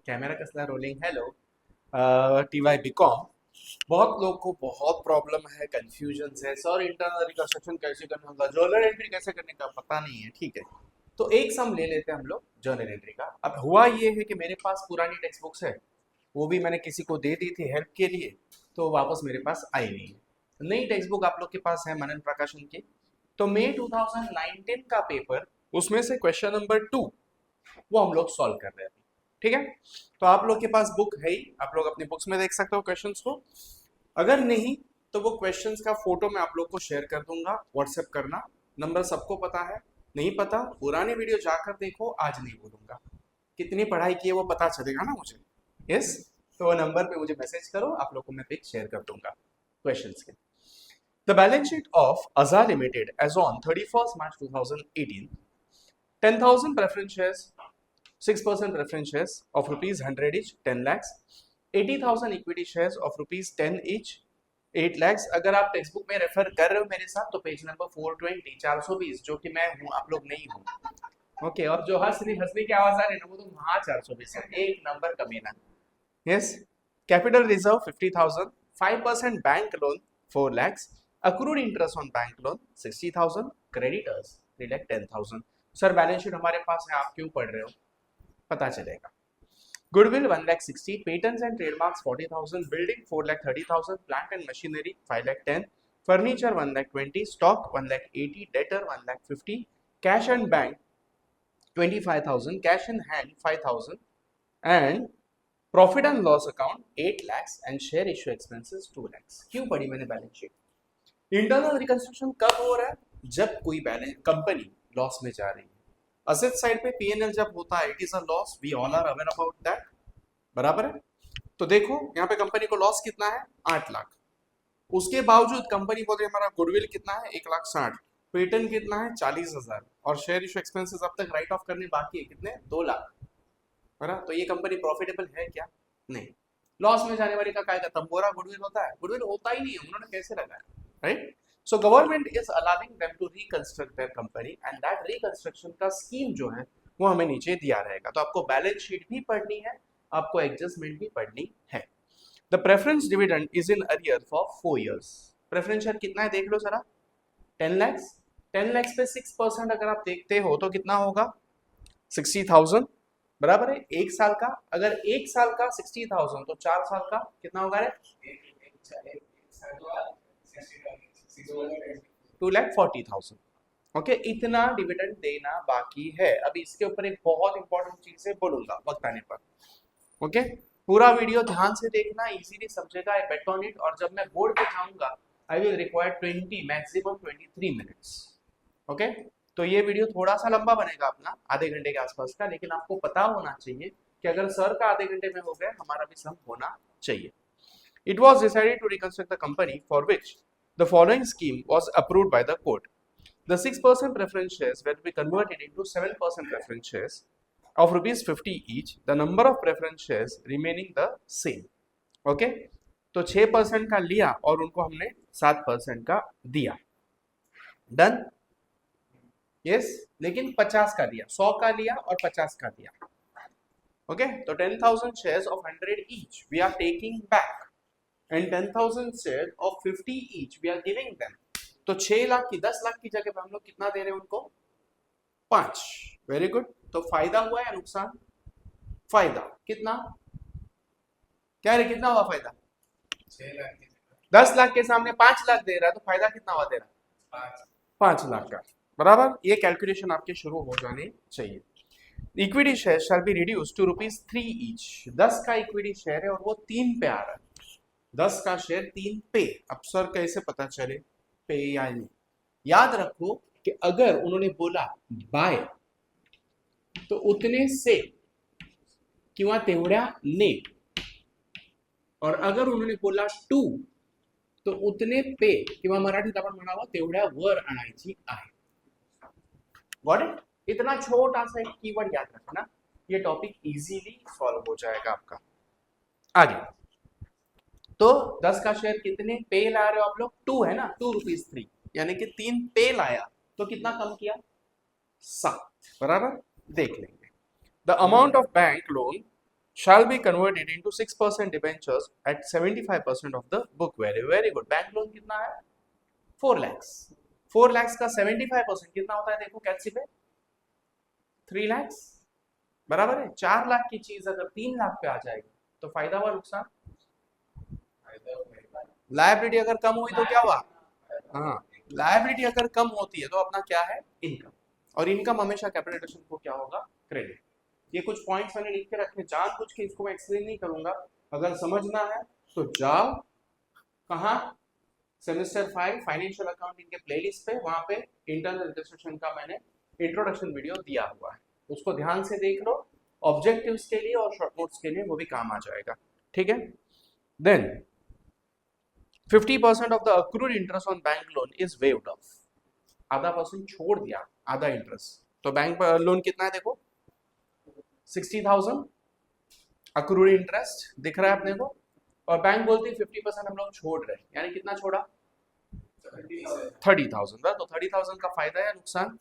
Camera कसला rolling. Hello TY BCom. बहुत लोग को बहुत प्रॉब्लम है, कंफ्यूजन है सर, इंटरनल रिकंस्ट्रक्शन कैसे करना होगा, जर्नल एंट्री कैसे करने का पता नहीं है। ठीक है, तो एक सम ले लेते हैं हम लोग जर्नल एंट्री का। अब हुआ ये है कि मेरे पास पुरानी टेक्स्ट बुक्स है, वो भी मैंने किसी को दे दी थी हेल्प के लिए, तो वापस मेरे पास आई नहीं है। नई टेक्स्ट बुक आप लोग के पास है मनन प्रकाशन की, तो मई 2019 का पेपर, उसमें से क्वेश्चन नंबर 2 वो हम लोग सॉल्व कर रहे हैं। ठीक है, तो आप लोग के पास बुक है ही, आप लोग अपनी बुक्स में देख सकते हो क्वेश्चंस को। अगर नहीं तो वो क्वेश्चंस का फोटो मैं आप लोग को शेयर कर दूंगा, व्हाट्सएप करना। नंबर सबको पता है, नहीं पता पुरानी वीडियो जाकर देखो, आज नहीं बोलूंगा। कितनी पढ़ाई की है वो पता चलेगा ना मुझे। यस, तो वो नंबर पे मुझे मैसेज करो, आप लोग को मैं पिक शेयर कर दूंगा क्वेश्चंस के। The balance sheet of Azar limited as on 31st March 2018, 10,000 preference shares, 6% preference shares of rupees 100 each, 10 lakhs, 80,000 equity shares of rupees 10 each, 8 lakhs। अगर आप टेक्स्ट बुक में रेफर कर रहे हो मेरे साथ तो पेज नंबर 420, 420, जो कि मैं हूँ, आप लोग नहीं हो। ओके, और जो हंसने की आवाज आ रही है ना, वो तो वहाँ 420 है, एक नंबर कमीना। Yes, capital reserve 50,000, 5% bank loan 4 lakhs, accrued interest on bank loan 60,000, creditors 3,10,000। Sir balance sheet हमारे पास है, आप क्यों पढ़ रहे हो, पता चलेगा। Goodwill 1,60,000, patents and trademarks 40,000, building 4,30,000, plant and machinery 5,10,000, furniture 1,20,000, stock 1,80,000, debtor 1,50,000, cash and bank 25,000, cash in hand 5,000, and profit and loss account 8 lakhs and share issue expenses 2 lakhs। क्यों पढ़ी मैंने बैलेंस शीट? इंटरनल रिकंस्ट्रक्शन कब हो रहा है? जब कोई balance company loss में जा रही है। असेट साइड पे पीएनएल जब होता है, it is a loss, we all are aware about that, बराबर है। तो देखो यहाँ पे कंपनी को लॉस कितना है, 8 लाख। उसके बावजूद कंपनी बोलती है हमारा गुडविल कितना है, 1,60,000, पेटेंट कितना है 40,000, और शेयर इशू एक्सपेंसेस अब तक राइट ऑफ करने बाकी है कितने, 2 लाख, है ना। तो ये कंपनी प्रॉफिटेबल है क्या? नहीं। लॉस में जाने वाली का क्या करता, बोरा गुडविल होता है? गुडविल होता ही नहीं है, उन्होंने कैसे लगाया, right. So government is allowing them to reconstruct their company, and that reconstruction का स्कीम जो है वो हमें नीचे दिया रहेगा। तो आपको बैलेंस शीट भी पढ़नी है, आपको एडजस्टमेंट भी पढ़नी है। The preference dividend is in arrear for 4 years। Preference share कितना है देख लो जरा, 10 lakhs। 10 lakhs पे 6% अगर आप देखते हो तो कितना होगा, 60,000, बराबर है। एक साल का, अगर एक साल का 60,000 तो 4 साल का कितना होगा रे, 2,40,000। ओके, इतना डिविडेंड देना बाकी है। अभी इसके ऊपर एक बहुत इंपॉर्टेंट चीज है, बोलूंगा वक्त आने पर। ओके, पूरा वीडियो ध्यान से देखना, इजीली समझेगा, आई बेट ऑन इट। और जब मैं बोर्ड पे जाऊंगा I will require 20 maximum 23 minutes. Okay, तो ये वीडियो थोड़ा सा लंबा बनेगा अपना, आधे घंटे के आसपास का, लेकिन आपको पता होना चाहिए कि अगर सर का आधे घंटे में हो गया, हमारा भी सम होना चाहिए। It was decided to reconstruct the company for which the following scheme was approved by the court. The 6% preference shares were to be converted into 7% preference shares of rupees 50 each, the number of preference shares remaining the same. Okay? तो 6% का लिया और उनको हमने 7% का दिया। Done? Yes, लेकिन 50 का दिया, 100 का लिया और 50 का दिया। ओके, तो 10,000 shares of 100 each we are taking back, and 10,000 shares of 50 each we are giving them। तो 6 लाख की 10 लाख की जगह पे हम लोग कितना दे रहे हैं उनको, 5। Very good. तो फायदा हुआ या नुकसान? फायदा कितना, क्या रे, कितना हुआ फायदा? 10 लाख के सामने 5 लाख दे रहा है, तो फायदा कितना हुआ तेरा, 5 लाख का, बराबर। ये कैलकुलेशन आपके शुरू हो जाने चाहिए। Equity share shall be reduce to ₹3 each. 10 का इक्विटी शेयर है और वो 3 पे आ रहा है, 10 का शेयर 3 पे। अब सर कैसे पता चले पे या नहीं? याद रखो कि अगर उन्होंने बोला बाय तो उतने से किंवा तेवढ्याने, और अगर उन्होंने बोला टू तो उतने पे किंवा मराठीत आपण म्हणावं तेवढ्या वर आणायची आहे। Got it? इतना छोटा सा एक कीवर्ड याद रखना, ये टॉपिक इजीली सॉल्व हो जाएगा आपका। आगे, तो 10 का शेयर कितने पे ला रहे हो आप लोग, 2 है ना, ₹2, यानी कि 3 पे लाया, तो कितना कम किया, 7, बराबर। देख लेंगे। The amount of bank loan shall be converted into 6% debentures at 75% of the book value. Very good. Bank loan कितना है? 4 lakhs. 4 lakhs का 75% कितना होता है? देखो कैलसी पे 3 lakhs बराबर है। 4 लाख की चीज अगर 3 लाख पे आ जाएगी तो फायदा हुआ नुकसान? लायबिलिटी अगर कम हुई तो क्या हुआ? हाँ, लायबिलिटी अगर कम होती है तो अपना क्या है? इनकम। और इनकम हमेशा कैपिटल एडिशन को क्या होगा? क्रेडिट। ये कुछ पॉइंट्स मैंने लिख के रखे, जानबूझ के इसको मैं एक्सप्लेन नहीं करूंगा। अगर समझना है तो जाओ कहाँ, सेमेस्टर 5 फाइनेंशियल अकाउंटिंग के प्लेलिस्ट पे, वहां पे इंटरनल रजिस्ट्रेशन का मैंने इंट्रोडक्शन वीडियो दिया हुआ है, उसको ध्यान से देख लो। ऑब्जेक्टिव्स के लिए और शॉर्ट नोट्स के लिए वो भी काम आ जाएगा, ठीक है। Then 50% of the accrued interest on bank loan is waived off. आधा परसेंट छोड़ दिया, आधा इंटरेस्ट। तो बैंक लोन कितना है देखो, 60,000 अक्रूड इंटरेस्ट दिख रहा है अपने को, और बैंक बोलती है 50% हम लोग छोड़ रहे हैं, यानी कितना छोड़ा? 30,000। तो 30,000 का फायदा या नुकसान?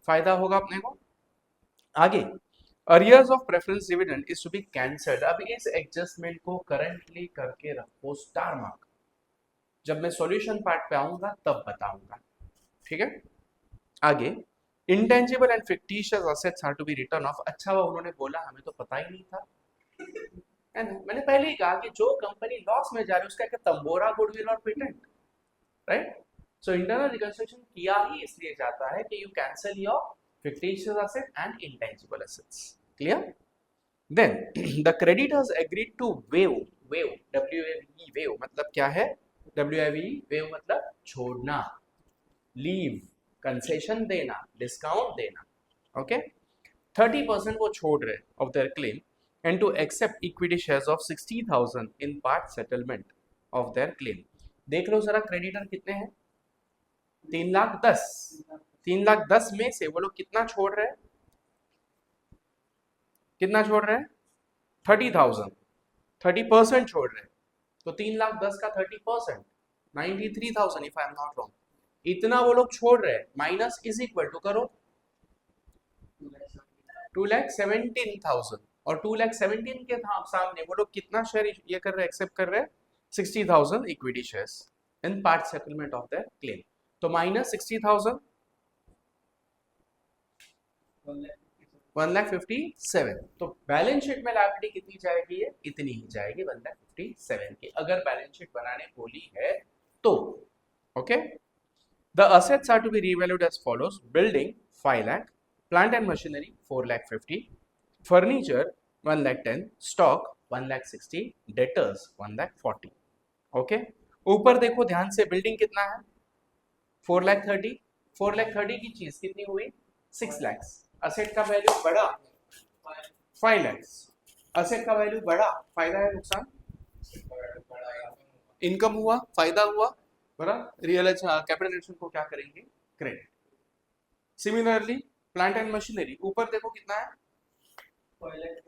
फायदा होगा अपने को। आगे, arrears of preference dividend is to be cancelled. अब इस एडजस्टमेंट को करंटली करके रखो स्टार मार्क, जब मैं सॉल्यूशन पार्ट पे आऊंगा तब बताऊंगा, ठीक है। आगे, intangible and fictitious assets are to be written off. अच्छा हुआ उन्होंने बोला, हमें तो पता ही नहीं था, है ना। मैंने पहले ही कहा कि जो कंपनी लॉस में जा रही है उसका क्या तंबोरा, गुडविल और patent, right. So internal reconstruction किया ही इसलिए जाता है कि you cancel your fictitious asset and intangible assets. Clear? Then the creditors agreed to waive waive मतलब क्या है? waive मतलब छोड़ना, लीव, कंसेशन देना, डिस्काउंट देना, ओके। 30% वो छोड़ रहे of their claim and to accept equity shares of 60,000 in part settlement of their claim. देख लो जरा क्रेडिटर कितने हैं? 3,10,000। 3,10,000 में से वो लोग कितना छोड़ रहे हैं? कितना छोड़ रहे हैं? 30,000। 30% छोड़ रहे हैं, तो 3,10,000 का 30% 93,000 if I am not wrong, इतना वो लोग छोड़ रहे हैं। माइनस इज इक्वल टू करो 2,17,000, और 2,17,000 के सामने वो लोग कितना शेयर ये कर रहे हैं, एक्सेप्ट कर रहे हैं? 60,000 equity shares in part settlement of their claim. तो माइनस 60,000 1,57,000। तो बैलेंस शीट में लायबिलिटी कितनी जाएगी? ये इतनी ही जाएगी, 1,57,000 की, अगर बैलेंस शीट बनाने बोली है तो, okay. The assets are to be revalued as follows: building 5 lakh, plant and machinery 4,50,000, furniture 1,10,000, stock 1,60,000, debtors 1,40,000, okay. ऊपर देखो ध्यान से, बिल्डिंग कितना है? 4,30,000। 4,30,000 की चीज कितनी हुई? 6 लाख। असेट का वैल्यू बढ़ा 5 लाख। असेट का वैल्यू बढ़ा, फायदा है नुकसान? इनकम हुआ, फायदा हुआ, बराबर। रियल कैपिटल एडिशन को क्या करेंगे? Credit. Similarly plant and machinery, ऊपर देखो कितना है?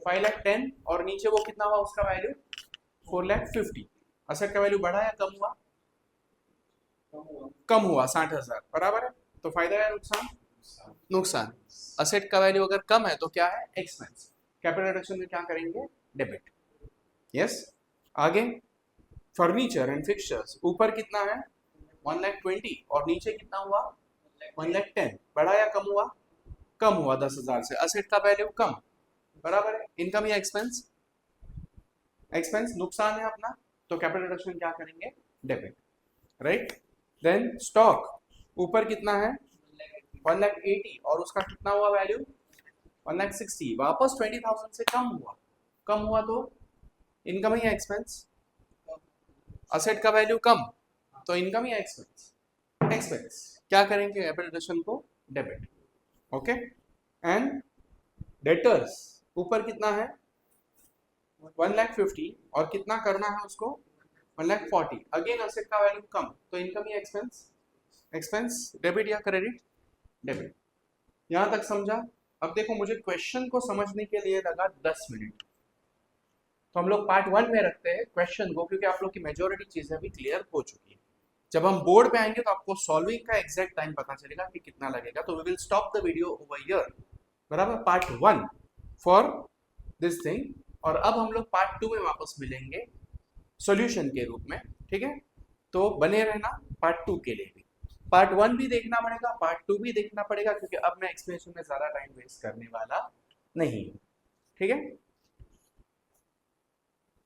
5,10,000, और नीचे वो कितना हुआ उसका वैल्यू? 4,50,000। असेट का वैल्यू बढ़ा या कम हुआ? कम हुआ, 60,000, बराबर है। तो फायदा है नुकसान? नुकसान। असेट का वैल्यू अगर कम है तो क्या है? एक्सपेंस। कैपिटल रिडक्शन में क्या करेंगे? डेबिट। यस। आगे, फर्नीचर एंड फिक्सचर्स, ऊपर कितना है? 1,20,000, और नीचे कितना हुआ? 1,10,000। बढ़ा या कम हुआ? कम हुआ 10,000 से। असेट का वैल्यू कम, बराबर है। इनकम या एक्सपेंस? एक्सपेंस। नुकसान है अपना, तो कैपिटल रिडक्शन क्या करेंगे? Debit, right. देन स्टॉक, ऊपर कितना है? 1,80,000, और उसका कितना हुआ वैल्यू? 1,60,000। वापस 20,000 से कम हुआ, कम हुआ तो इनकम या एक्सपेंस? असेट का वैल्यू कम, तो इनकम या एक्सपेंस? एक्सपेंस। क्या करेंगे? कैपिटल एडिशन को डेबिट, ओके। एंड डेटर्स, ऊपर कितना है? 1,50,000, और कितना करना है उसको? 1,40,000। अगेन असेट का वैल्यू कम, तो इनकम या एक्सपेंस? एक्सपेंस। डेबिट या क्रेडिट? डेबिट। यहां तक समझा? अब देखो, मुझे क्वेश्चन को समझने के लिए लगा 10 मिनट, तो हम लोग पार्ट 1 में रखते हैं क्वेश्चन को, क्योंकि आप लोग की मेजोरिटी चीजें भी क्लियर हो चुकी है। जब हम बोर्ड पे आएंगे तो आपको सॉल्विंग का एग्जैक्ट टाइम पता चलेगा कि कितना लगेगा। तो we will stop the video over here, बराबर। Part 1 for this thing. और अब हम लोग पार्ट 2 में वापस मिलेंगे सॉल्यूशन के रूप में, ठीक है। तो बने रहना पार्ट 2 के लिए भी। पार्ट 1 भी देखना पड़ेगा, पार्ट 2 भी देखना पड़ेगा, क्योंकि अब मैं एक्सप्लेनेशन में ज़्यादा टाइम वेस्ट करने वाला नहीं हूँ, ठीक है।